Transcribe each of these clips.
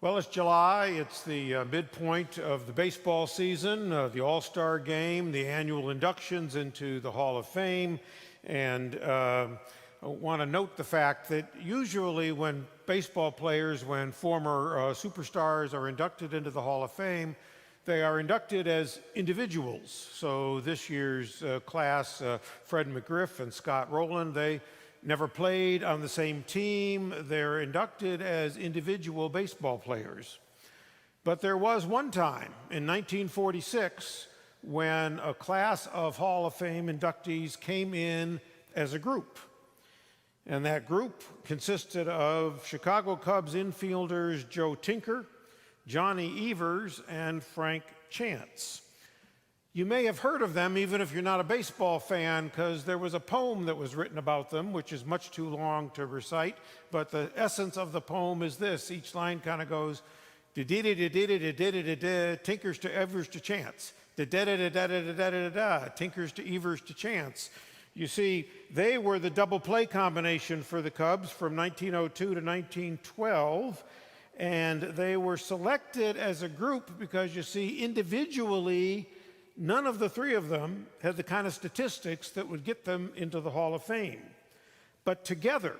Well, it's July. It's the midpoint of the baseball season, the All-Star game, the annual inductions into the Hall of Fame. And I want to note the fact that usually when baseball players, when former superstars are inducted into the Hall of Fame, they are inducted as individuals. So this year's class, Fred McGriff and Scott Rowland, they never played on the same team. They're inducted as individual baseball players. But there was one time in 1946 when a class of Hall of Fame inductees came in as a group. And that group consisted of Chicago Cubs infielders Joe Tinker, Johnny Evers, and Frank Chance. You may have heard of them even if you're not a baseball fan, because there was a poem that was written about them, which is much too long to recite, but the essence of the poem is this. Each line kind of goes, da-da-da-da-da-da-da-da-da, Tinkers to Evers to Chance, da-da-da-da-da-da-da-da-da, Tinkers to Evers to Chance. You see, they were the double play combination for the Cubs from 1902 to 1912, and they were selected as a group because, you see, individually, none of the three of them had the kind of statistics that would get them into the Hall of Fame. But together,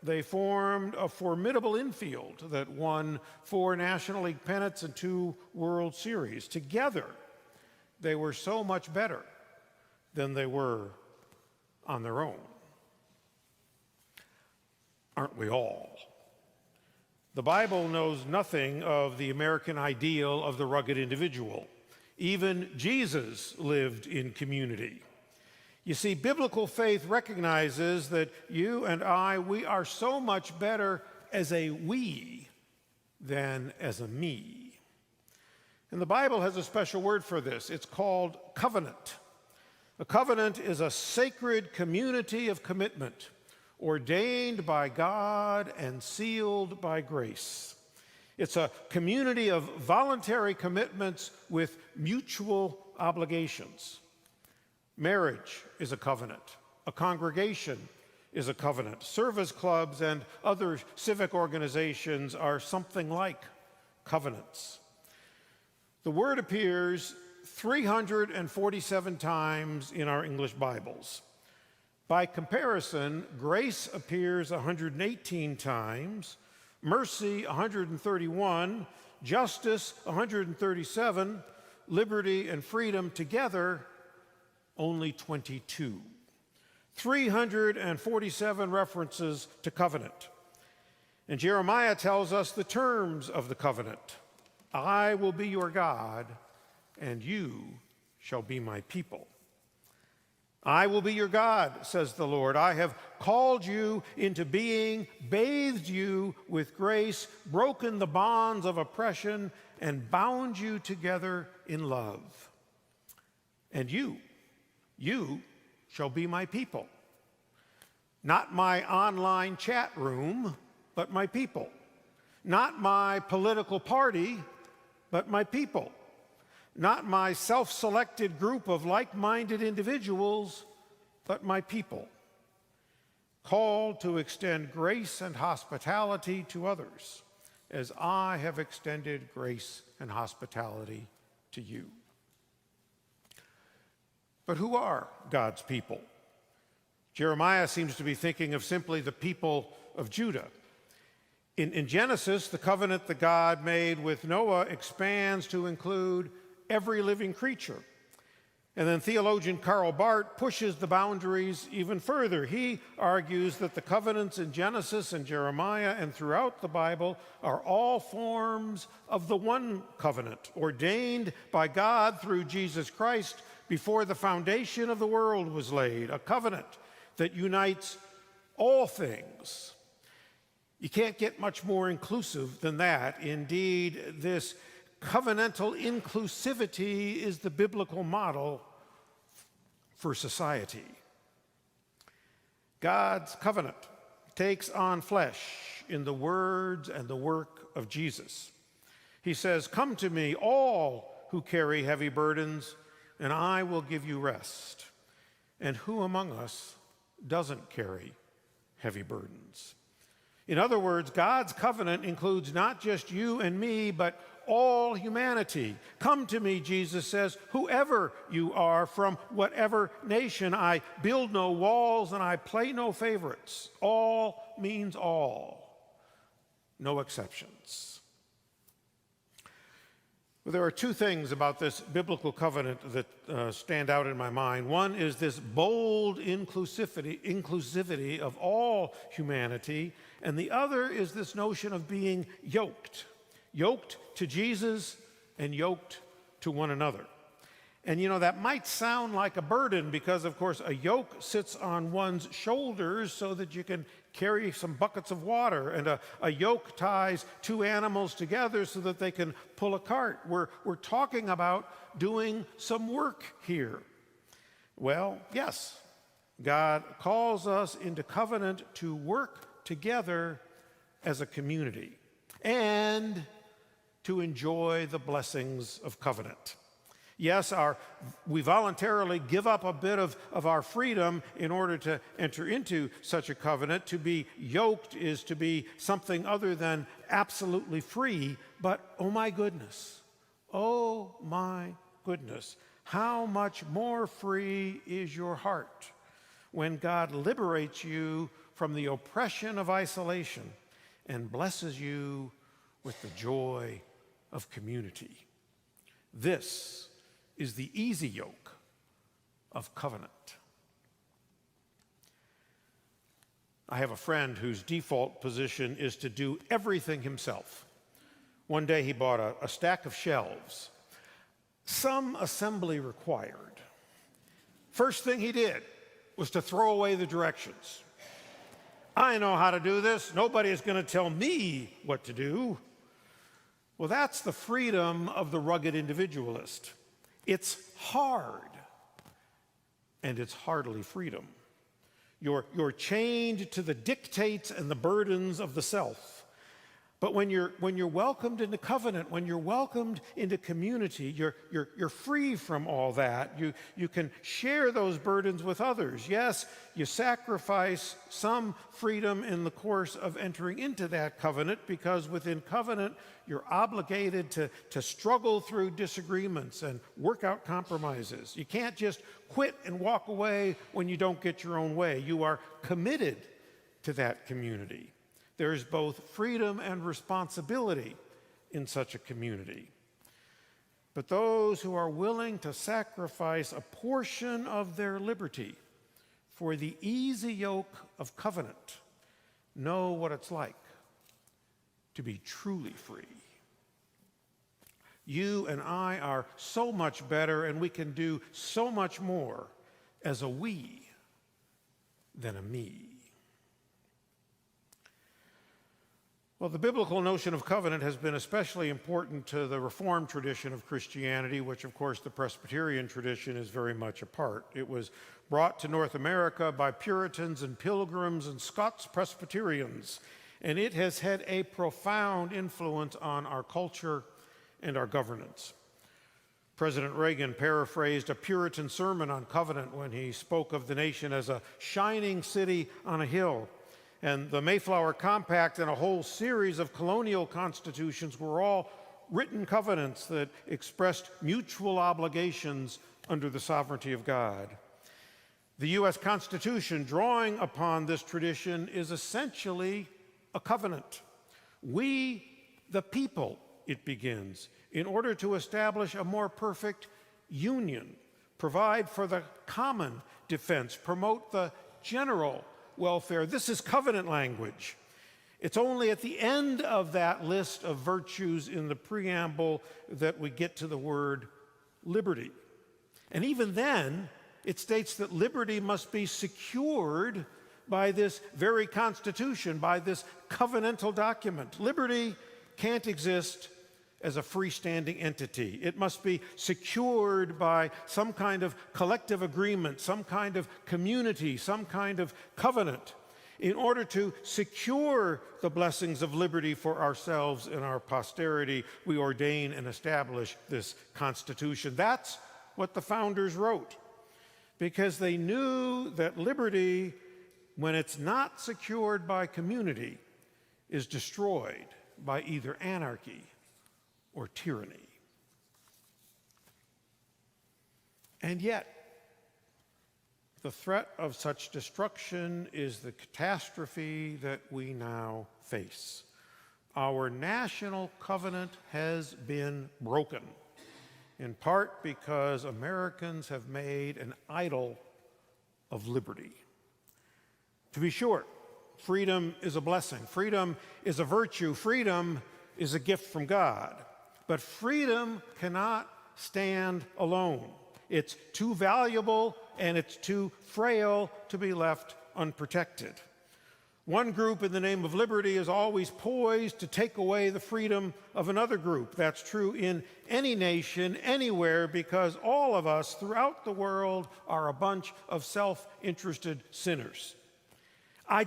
they formed a formidable infield that won 4 National League pennants and 2 World Series. Together, they were so much better than they were on their own. Aren't we all? The Bible knows nothing of the American ideal of the rugged individual. Even Jesus lived in community. You see, biblical faith recognizes that you and I, we are so much better as a we than as a me. And the Bible has a special word for this. It's called covenant. A covenant is a sacred community of commitment, ordained by God and sealed by grace. It's a community of voluntary commitments with mutual obligations. Marriage is a covenant. A congregation is a covenant. Service clubs and other civic organizations are something like covenants. The word appears 347 times in our English Bibles. By comparison, grace appears 118 times, mercy 131, justice 137, liberty and freedom together only 22. 347 references to covenant. And Jeremiah tells us the terms of the covenant. I will be your God, and you shall be my people. I will be your God, says the Lord. I have called you into being, bathed you with grace, broken the bonds of oppression, and bound you together in love. And you shall be my people. Not my online chat room, but my people. Not my political party, but my people. Not my self-selected group of like-minded individuals, but my people, called to extend grace and hospitality to others, as I have extended grace and hospitality to you. But who are God's people? Jeremiah seems to be thinking of simply the people of Judah. In Genesis, the covenant that God made with Noah expands to include every living creature. And then theologian Karl Barth pushes the boundaries even further. He argues that the covenants in Genesis and Jeremiah and throughout the Bible are all forms of the one covenant, ordained by God through Jesus Christ before the foundation of the world was laid, a covenant that unites all things. You can't get much more inclusive than that. Indeed, this covenantal inclusivity is the biblical model for society. God's covenant takes on flesh in the words and the work of Jesus. He says, "Come to me, all who carry heavy burdens, and I will give you rest." And who among us doesn't carry heavy burdens? In other words, God's covenant includes not just you and me, but all humanity. Come to me, Jesus says, whoever you are, from whatever nation. I build no walls and I play no favorites. All means all, no exceptions. Well, there are two things about this biblical covenant that stand out in my mind. One is this bold inclusivity of all humanity, and the other is this notion of being yoked to Jesus and yoked to one another. And you know, that might sound like a burden because, of course, a yoke sits on one's shoulders so that you can carry some buckets of water, and a yoke ties two animals together so that they can pull a cart. We're talking about doing some work here. Well, yes, God calls us into covenant to work together as a community and to enjoy the blessings of covenant. Yes, we voluntarily give up a bit of our freedom in order to enter into such a covenant. To be yoked is to be something other than absolutely free, but oh my goodness, how much more free is your heart when God liberates you from the oppression of isolation and blesses you with the joy of community. This is the easy yoke of covenant. I have a friend whose default position is to do everything himself. One day he bought a stack of shelves, some assembly required. First thing he did was to throw away the directions. I know how to do this. Nobody is going to tell me what to do. Well, that's the freedom of the rugged individualist. It's hard, and it's hardly freedom. You're chained to the dictates and the burdens of the self. But when you're welcomed into covenant, when you're welcomed into community, you're free from all that. You can share those burdens with others. Yes, you sacrifice some freedom in the course of entering into that covenant, because within covenant you're obligated to struggle through disagreements and work out compromises. You can't just quit and walk away when you don't get your own way. You are committed to that community. There's both freedom and responsibility in such a community. But those who are willing to sacrifice a portion of their liberty for the easy yoke of covenant know what it's like to be truly free. You and I are so much better, and we can do so much more as a we than a me. Well, the biblical notion of covenant has been especially important to the Reformed tradition of Christianity, which, of course, the Presbyterian tradition is very much a part. It was brought to North America by Puritans and Pilgrims and Scots Presbyterians, and it has had a profound influence on our culture and our governance. President Reagan paraphrased a Puritan sermon on covenant when he spoke of the nation as a shining city on a hill. And the Mayflower Compact and a whole series of colonial constitutions were all written covenants that expressed mutual obligations under the sovereignty of God. The U.S. Constitution, drawing upon this tradition, is essentially a covenant. We, the people, it begins, in order to establish a more perfect union, provide for the common defense, promote the general welfare. This is covenant language. It's only at the end of that list of virtues in the preamble that we get to the word liberty. And even then, it states that liberty must be secured by this very Constitution, by this covenantal document. Liberty can't exist as a freestanding entity. It must be secured by some kind of collective agreement, some kind of community, some kind of covenant. In order to secure the blessings of liberty for ourselves and our posterity, we ordain and establish this Constitution. That's what the founders wrote, because they knew that liberty, when it's not secured by community, is destroyed by either anarchy or tyranny. And yet, the threat of such destruction is the catastrophe that we now face. Our national covenant has been broken, in part because Americans have made an idol of liberty. To be sure, freedom is a blessing. Freedom is a virtue. Freedom is a gift from God. But freedom cannot stand alone. It's too valuable and it's too frail to be left unprotected. One group in the name of liberty is always poised to take away the freedom of another group. That's true in any nation, anywhere, because all of us throughout the world are a bunch of self-interested sinners. I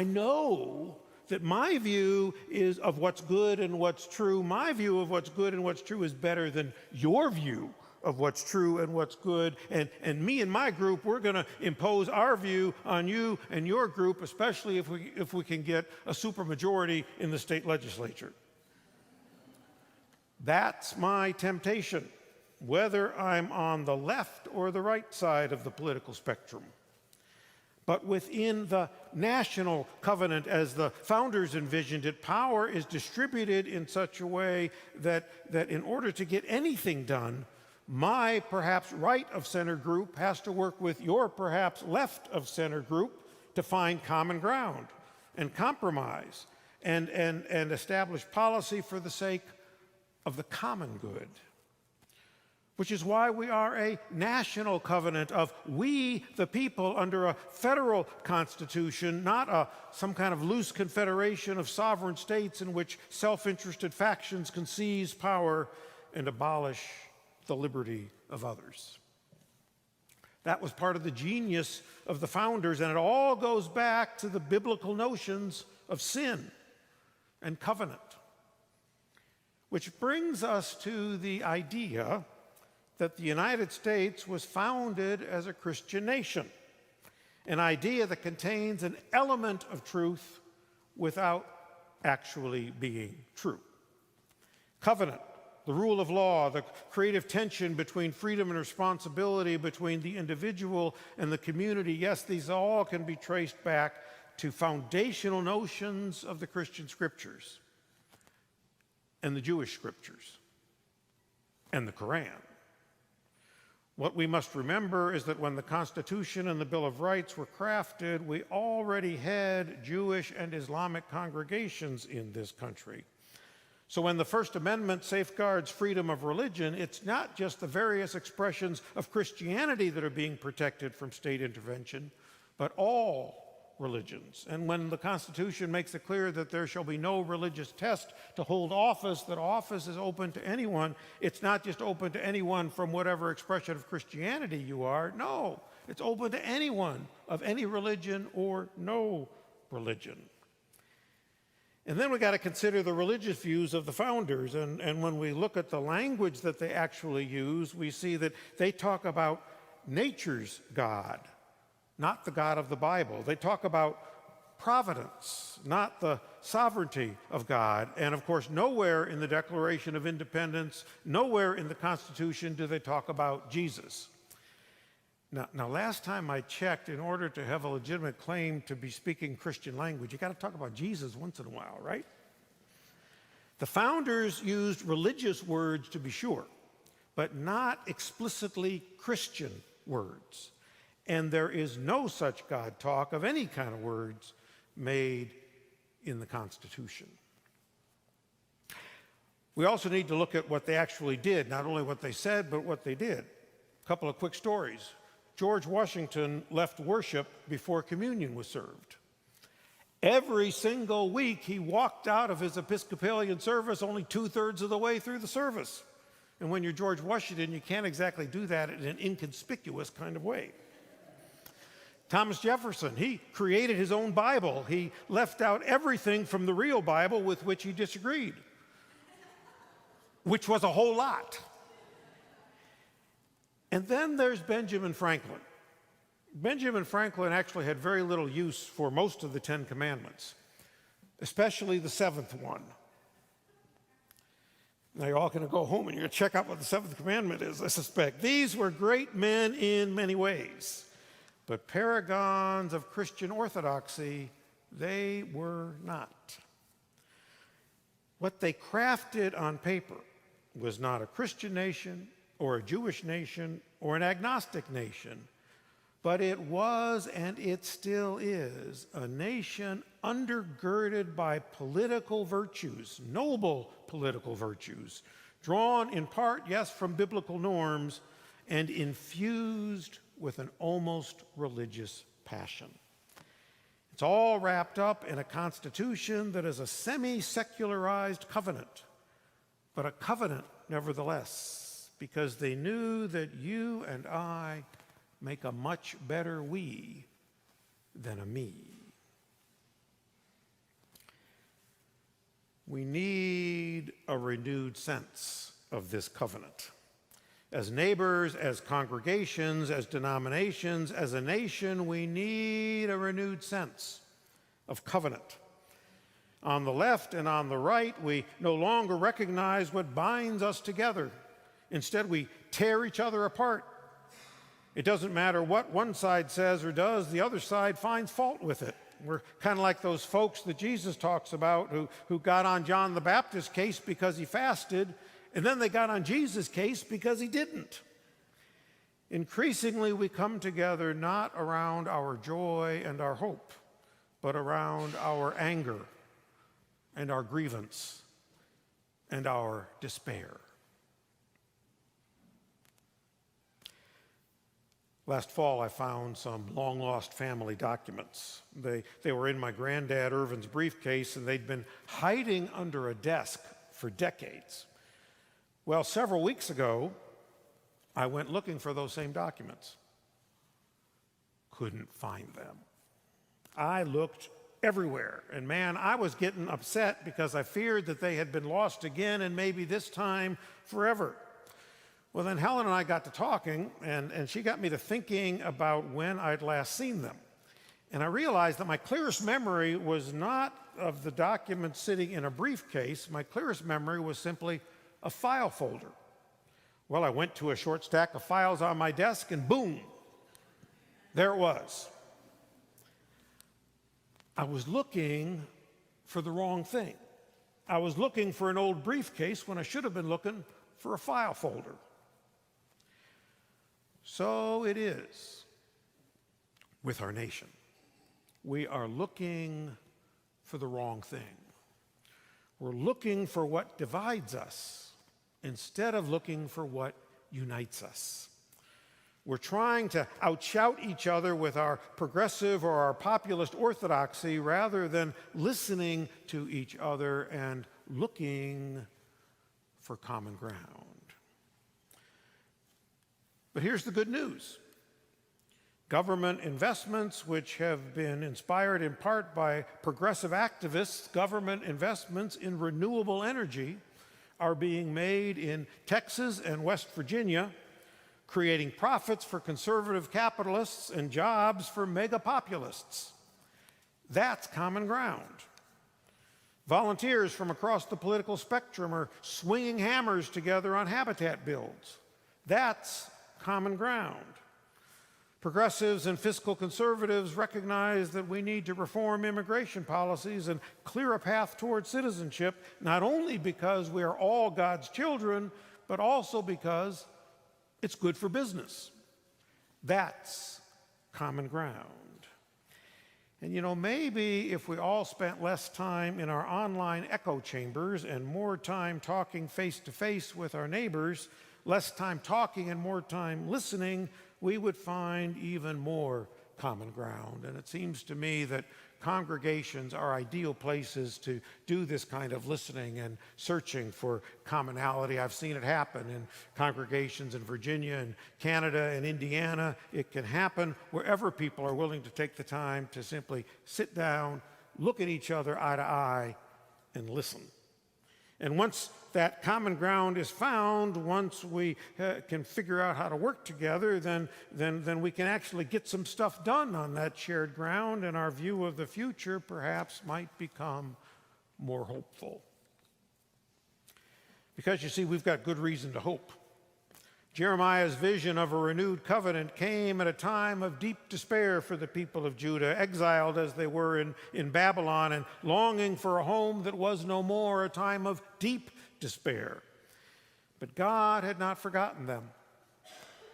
know that my view is of what's good and what's true. My view of what's good and what's true is better than your view of what's true and what's good, and me and my group, we're going to impose our view on you and your group, especially if we can get a supermajority in the state legislature. That's my temptation, whether I'm on the left or the right side of the political spectrum. But within the national covenant, as the founders envisioned it, power is distributed in such a way that in order to get anything done, my perhaps right-of-center group has to work with your perhaps left-of-center group to find common ground and compromise and establish policy for the sake of the common good. Which is why we are a national covenant of we, the people, under a federal constitution, not some kind of loose confederation of sovereign states in which self-interested factions can seize power and abolish the liberty of others. That was part of the genius of the founders, and it all goes back to the biblical notions of sin and covenant. Which brings us to the idea that the United States was founded as a Christian nation, an idea that contains an element of truth without actually being true. Covenant, the rule of law, the creative tension between freedom and responsibility, between the individual and the community, yes, these all can be traced back to foundational notions of the Christian scriptures and the Jewish scriptures and the Quran. What we must remember is that when the Constitution and the Bill of Rights were crafted, we already had Jewish and Islamic congregations in this country. So when the First Amendment safeguards freedom of religion, it's not just the various expressions of Christianity that are being protected from state intervention, but all religions. And when the Constitution makes it clear that there shall be no religious test to hold office, that office is open to anyone, it's not just open to anyone from whatever expression of Christianity you are. No, it's open to anyone of any religion or no religion. And then we got to consider the religious views of the founders. And when we look at the language that they actually use, we see that they talk about nature's God, not the God of the Bible. They talk about providence, not the sovereignty of God. And of course, nowhere in the Declaration of Independence, nowhere in the Constitution do they talk about Jesus. Now, last time I checked, in order to have a legitimate claim to be speaking Christian language, you got to talk about Jesus once in a while, right? The founders used religious words, to be sure, but not explicitly Christian words. And there is no such God talk of any kind of words made in the Constitution. We also need to look at what they actually did, not only what they said, but what they did. A couple of quick stories. George Washington left worship before communion was served. Every single week, he walked out of his Episcopalian service only 2/3 of the way through the service. And when you're George Washington, you can't exactly do that in an inconspicuous kind of way. Thomas Jefferson, he created his own Bible. He left out everything from the real Bible with which he disagreed, which was a whole lot. And then there's Benjamin Franklin. Benjamin Franklin actually had very little use for most of the Ten Commandments. especially the seventh one. Now you're all going to go home and you're going to check out what the seventh commandment is, I suspect. These were great men in many ways, but paragons of Christian orthodoxy, they were not. What they crafted on paper was not a Christian nation or a Jewish nation or an agnostic nation, but it was, and it still is, a nation undergirded by political virtues, noble political virtues, drawn in part, yes, from biblical norms, and infused with an almost religious passion. It's all wrapped up in a constitution that is a semi-secularized covenant, but a covenant nevertheless, because they knew that you and I make a much better we than a me. We need a renewed sense of this covenant. As neighbors, as congregations, as denominations, as a nation, we need a renewed sense of covenant. On the left and on the right, we no longer recognize what binds us together. Instead, we tear each other apart. It doesn't matter what one side says or does, the other side finds fault with it. We're kind of like those folks that Jesus talks about who got on John the Baptist's case because he fasted, and then they got on Jesus' case because he didn't. Increasingly, we come together not around our joy and our hope, but around our anger and our grievance and our despair. Last fall, I found some long-lost family documents. They were in my granddad Ervin's briefcase, and they'd been hiding under a desk for decades. Well, several weeks ago, I went looking for those same documents. Couldn't find them. I looked everywhere, and man, I was getting upset because I feared that they had been lost again, and maybe this time forever. Well, then Helen and I got to talking, and she got me to thinking about when I'd last seen them. And I realized that my clearest memory was not of the documents sitting in a briefcase. My clearest memory was simply a file folder. Well, I went to a short stack of files on my desk, and boom, there it was. I was looking for the wrong thing. I was looking for an old briefcase when I should have been looking for a file folder. So it is with our nation. We are looking for the wrong thing. We're looking for what divides us instead of looking for what unites us. We're trying to outshout each other with our progressive or our populist orthodoxy rather than listening to each other and looking for common ground. But here's the good news. Government investments, which have been inspired in part by progressive activists, government investments in renewable energy are being made in Texas and West Virginia, creating profits for conservative capitalists and jobs for mega populists. That's common ground. Volunteers from across the political spectrum are swinging hammers together on habitat builds. That's common ground. Progressives and fiscal conservatives recognize that we need to reform immigration policies and clear a path toward citizenship, not only because we are all God's children, but also because it's good for business. That's common ground. And you know, maybe if we all spent less time in our online echo chambers and more time talking face to face with our neighbors, less time talking and more time listening, we would find even more common ground. And it seems to me that congregations are ideal places to do this kind of listening and searching for commonality. I've seen it happen in congregations in Virginia and Canada and Indiana. It can happen wherever people are willing to take the time to simply sit down, look at each other eye to eye, and listen. And once that common ground is found, once we can figure out how to work together, then we can actually get some stuff done on that shared ground, and our view of the future perhaps might become more hopeful. Because you see, we've got good reason to hope. Jeremiah's vision of a renewed covenant came at a time of deep despair for the people of Judah, exiled as they were in Babylon and longing for a home that was no more, a time of deep despair. But God had not forgotten them,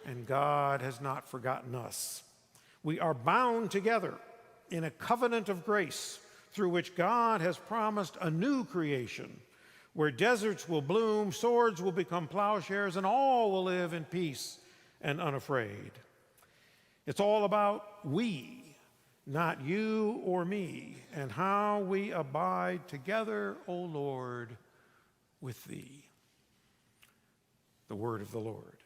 and God has not forgotten us. We are bound together in a covenant of grace through which God has promised a new creation, where deserts will bloom, swords will become plowshares, and all will live in peace and unafraid. It's all about we, not you or me, and how we abide together, O Lord, with thee. The word of the Lord.